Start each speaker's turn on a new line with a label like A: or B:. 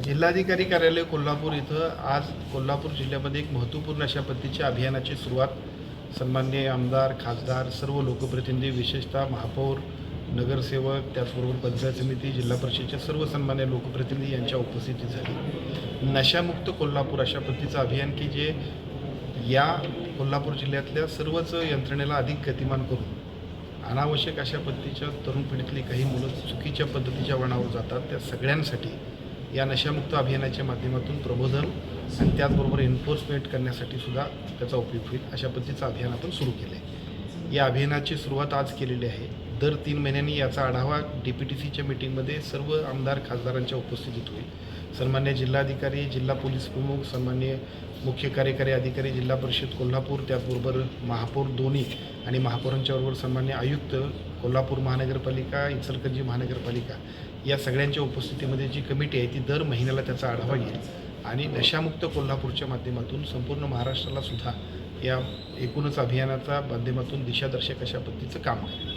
A: जिल्हाधिकारी कार्यालय कोल्हापूर इथं आज कोल्हापूर जिल्ह्यामध्ये एक महत्त्वपूर्ण अशा पद्धतीच्या अभियानाची सुरुवात सन्माननीय आमदार, खासदार, सर्व लोकप्रतिनिधी, विशेषतः महापौर, नगरसेवक, त्याचबरोबर पंचायत समिती, जिल्हा परिषदेच्या सर्व सन्मान्य लोकप्रतिनिधी यांच्या उपस्थितीत झाली. नशामुक्त कोल्हापूर अशा पद्धतीचं अभियान की जे या कोल्हापूर जिल्ह्यातल्या सर्वच यंत्रणेला अधिक गतिमान करून अनावश्यक अशा पद्धतीच्या तरुण पिढीतली काही मुलं चुकीच्या पद्धतीच्या वळणावर जातात, त्या सगळ्यांसाठी या नशामुक्त अभियानाच्या माध्यमातून प्रबोधन आणि त्याचबरोबर एन्फोर्समेंट करण्यासाठी सुद्धा त्याचा उपयोग होईल अशा पद्धतीचं अभियान आपण सुरू केलं आहे. या अभियानाची सुरुवात आज केलेली आहे. दर 3 महिन्यांनी याचा आढावा DPTCच्या मीटिंगमध्ये सर्व आमदार खासदारांच्या उपस्थितीत होईल. सन्मान्य जिल्हाधिकारी, जिल्हा पोलीस प्रमुख, सन्मान्य मुख्य कार्यकारी अधिकारी, जिल्हा परिषद कोल्हापूर, त्याचबरोबर महापौर दोन्ही आणि महापौरांच्याबरोबर सन्मान्य आयुक्त, कोल्हापूर महानगरपालिका, इचलकरंजी महानगरपालिका या सगळ्यांच्या उपस्थितीमध्ये जी कमिटी आहे ती दर महिन्याला त्याचा आढावा घेईल आणि नशामुक्त कोल्हापूरच्या माध्यमातून संपूर्ण महाराष्ट्राला सुद्धा या एकूणच अभियानाच्या माध्यमातून दिशादर्शक अशा पद्धतीचं काम करेल.